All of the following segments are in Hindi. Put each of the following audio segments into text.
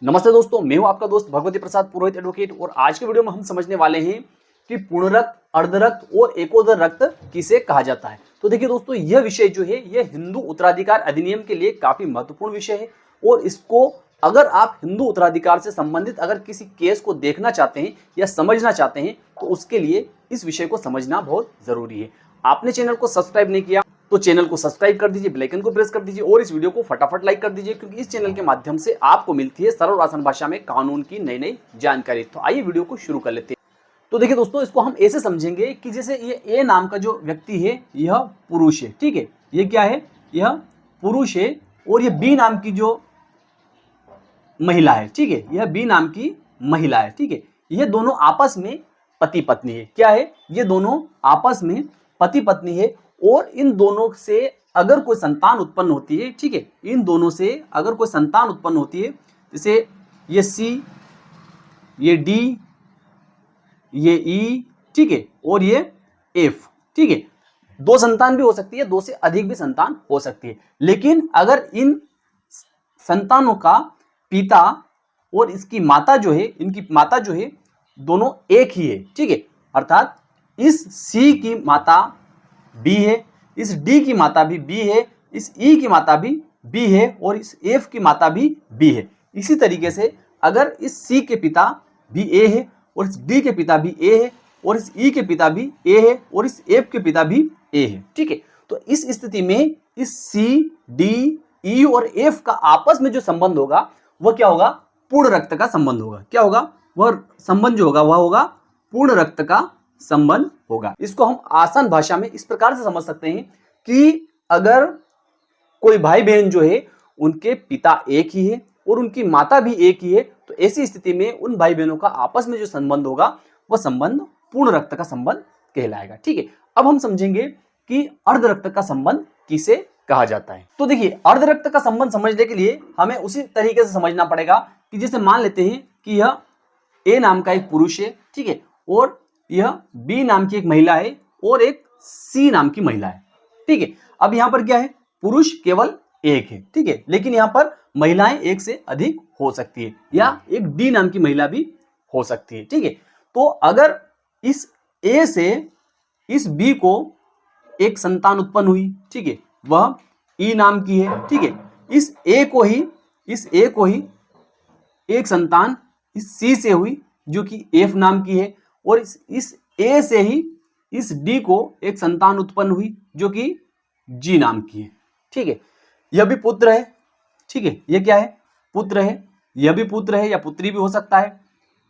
नमस्ते दोस्तों, मैं हूं आपका दोस्त भगवती प्रसाद पुरोहित एडवोकेट। और आज के वीडियो में हम समझने वाले हैं कि पूर्ण रक्त, अर्ध रक्त और एकोदर रक्त किसे कहा जाता है। तो देखिए दोस्तों, यह विषय जो है यह हिंदू उत्तराधिकार अधिनियम के लिए काफी महत्वपूर्ण विषय है। और इसको अगर आप हिंदू उत्तराधिकार से संबंधित अगर किसी केस को देखना चाहते हैं या समझना चाहते हैं तो उसके लिए इस विषय को समझना बहुत जरूरी है। आपने चैनल को सब्सक्राइब नहीं किया तो चैनल को सब्सक्राइब कर दीजिए, बेल आइकन को प्रेस कर दीजिए और इस वीडियो को फटाफट लाइक कर दीजिए, क्योंकि इस चैनल के माध्यम से आपको मिलती है सरल और आसान भाषा में कानून की नई नई जानकारी। तो आइए वीडियो को शुरू कर लेते हैं। तो देखिए दोस्तों, इसको हम ऐसे समझेंगे कि जैसे ये ए नाम का जो व्यक्ति है यह पुरुष है, ठीक है, ये क्या है, यह पुरुष है। और ये बी नाम की जो महिला है, ठीक है, यह बी नाम की महिला है, ठीक है। ये दोनों आपस में पति पत्नी है। क्या है, ये दोनों आपस में पति पत्नी है। और इन दोनों से अगर कोई संतान उत्पन्न होती है, ठीक है, इन दोनों से अगर कोई संतान उत्पन्न होती है, जैसे ये सी, ये डी, ये ई, ठीक है, और ये एफ, ठीक है, दो संतान भी हो सकती है, दो से अधिक भी संतान हो सकती है। लेकिन अगर इन संतानों का पिता और इसकी माता जो है, इनकी माता जो है, दोनों एक ही है, ठीक है। अर्थात इस सी की माता बी है, इस डी की माता भी बी है, इस ई की माता भी बी है और इस एफ की माता भी बी है। इसी तरीके से अगर इस सी के पिता भी ए है और इस डी के पिता भी ए है और इस ई के पिता भी ए है और इस एफ के पिता भी ए है, ठीक है। तो इस स्थिति में इस सी, डी, ई और एफ का आपस में जो संबंध होगा वह क्या होगा, पूर्ण रक्त का संबंध होगा। क्या होगा, वह संबंध जो होगा वह होगा पूर्ण रक्त का संबंध होगा। इसको हम आसान भाषा में इस प्रकार से समझ सकते हैं कि अगर कोई भाई बहन जो है उनके पिता एक ही है और उनकी माता भी एक ही है, तो ऐसी स्थिति में उन भाई बहनों का आपस में जो संबंध होगा वह संबंध पूर्ण रक्त का संबंध कहलाएगा, ठीक है। अब हम समझेंगे कि अर्ध रक्त का संबंध किसे कहा जाता है। तो देखिए, अर्ध रक्त का संबंध समझने के लिए हमें उसी तरीके से समझना पड़ेगा कि जैसे मान लेते हैं कि यह ए नाम का एक पुरुष है, ठीक है, और यह बी नाम की एक महिला है और एक सी नाम की महिला है, ठीक है। अब यहां पर क्या है, पुरुष केवल एक है, ठीक है, लेकिन यहां पर महिलाएं एक से अधिक हो सकती है या एक डी नाम की महिला भी हो सकती है, ठीक है। तो अगर इस ए से इस बी को एक संतान उत्पन्न हुई, ठीक है, वह ई नाम की है, ठीक है, इस ए को ही एक संतान इस सी से हुई जो कि एफ नाम की है और इस ए से ही इस डी को एक संतान उत्पन्न हुई जो कि जी नाम की है, ठीक है। यह भी पुत्र है, ठीक है, यह क्या है, पुत्र है। यह भी पुत्र है या पुत्री भी हो सकता है,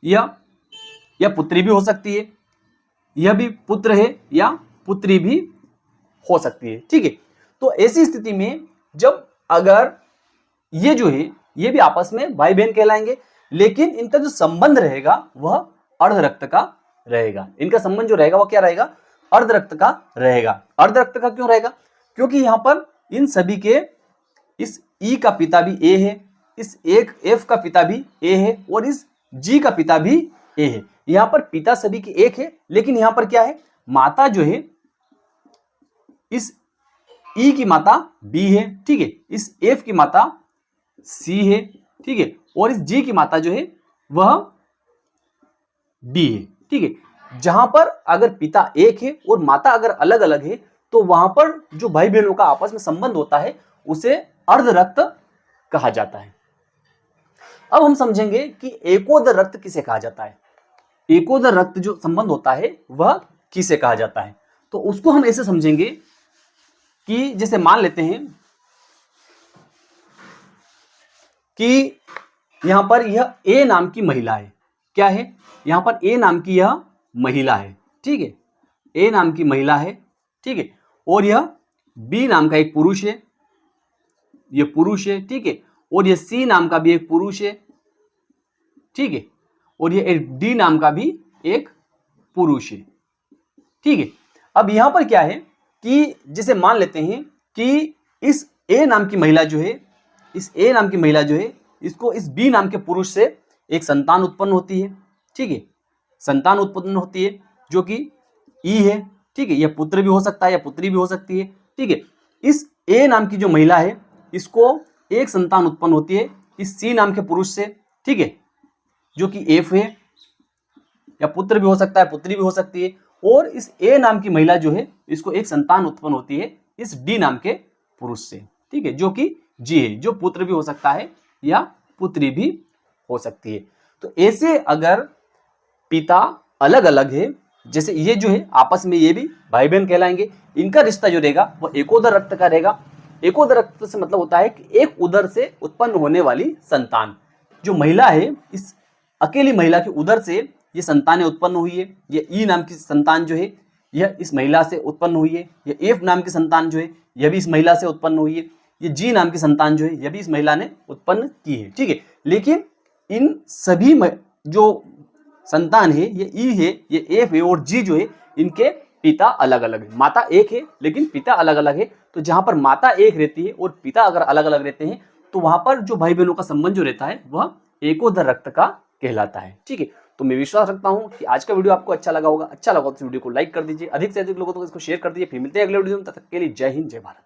यह पुत्री भी हो सकती है, यह भी पुत्र है या पुत्री भी हो सकती है, ठीक है। तो ऐसी स्थिति में जब अगर ये जो है ये भी आपस में भाई बहन कहलाएंगे, लेकिन इनका जो संबंध रहेगा वह अर्ध रक्त का रहेगा। इनका संबंध जो रहेगा वह क्या रहेगा, अर्ध रक्त का रहेगा। अर्ध रक्त का क्यों रहेगा, क्योंकि यहां पर इन सभी के इस ई का पिता भी ए है, इस एक एफ का पिता भी ए है और इस जी का पिता भी ए है। यहां पर पिता सभी के एक है, लेकिन यहां पर क्या है, माता जो है इस ई की माता बी है, ठीक है, इस एफ की माता सी है, ठीक है, और इस जी की माता जो है वह डी है, ठीक है। जहां पर अगर पिता एक है और माता अगर अलग अलग है तो वहां पर जो भाई बहनों का आपस में संबंध होता है उसे अर्ध रक्त कहा जाता है। अब हम समझेंगे कि एकोदर रक्त किसे कहा जाता है। एकोदर रक्त जो संबंध होता है वह किसे कहा जाता है, तो उसको हम ऐसे समझेंगे कि जैसे मान लेते हैं कि यहां पर यह ए नाम की महिला है। क्या है, यहां पर ए नाम की यह महिला है, ठीक है, ए नाम की महिला है, ठीक है, और यह बी नाम का एक पुरुष है, यह पुरुष है, ठीक है, और यह सी नाम का भी एक पुरुष है, ठीक है, और यह डी नाम का भी एक पुरुष है, ठीक है। अब यहां पर क्या है कि जैसे मान लेते हैं कि इस ए नाम की महिला जो है, इस ए नाम की महिला जो है इसको इस बी नाम के पुरुष से एक संतान उत्पन्न होती है, ठीक है, संतान उत्पन्न होती है जो कि ई है, ठीक है, यह पुत्र भी हो सकता है या पुत्री भी हो सकती है, ठीक है। इस ए नाम की जो महिला है इसको एक संतान उत्पन्न होती है इस सी नाम के पुरुष से, ठीक है, जो कि एफ है, या पुत्र भी हो सकता है, पुत्री भी हो सकती है। और इस ए नाम की महिला जो है, इसको एक संतान उत्पन्न होती है इस डी नाम के पुरुष से, ठीक है, जो कि जी है, जो पुत्र भी हो सकता है या पुत्री भी हो सकती है। तो ऐसे अगर पिता अलग अलग है, जैसे ये जो है आपस में ये भी भाई बहन कहलाएंगे, इनका रिश्ता जो रहेगा वो एकोदर रक्त का रहेगा। एकोदर रक्त से मतलब होता है कि एक उदर से उत्पन्न होने वाली संतान। जो महिला है, इस अकेली महिला के उदर से ये संतानें उत्पन्न हुई है। ये ई नाम की संतान जो है यह इस महिला से उत्पन्न हुई है। ये एफ नाम की संतान जो है यह भी इस महिला से उत्पन्न हुई है। ये जी नाम की संतान जो है यह भी इस महिला ने उत्पन्न की है, ठीक है। लेकिन इन सभी जो संतान है, ये ई है, ये एफ है और जी जो है, इनके पिता अलग अलग है। माता एक है लेकिन पिता अलग अलग है। तो जहां पर माता एक रहती है और पिता अगर अलग अलग रहते हैं तो वहां पर जो भाई बहनों का संबंध जो रहता है वह एकोदर रक्त का कहलाता है, ठीक है। तो मैं विश्वास रखता हूं कि आज का वीडियो आपको अच्छा लगा होगा। अच्छा लगा तो वीडियो को लाइक कर दीजिए, अधिक से अधिक लोगों तक इसको शेयर कर दीजिए। फिर मिलते हैं अगले वीडियो में, तब तक के लिए जय हिंद, जय भारत।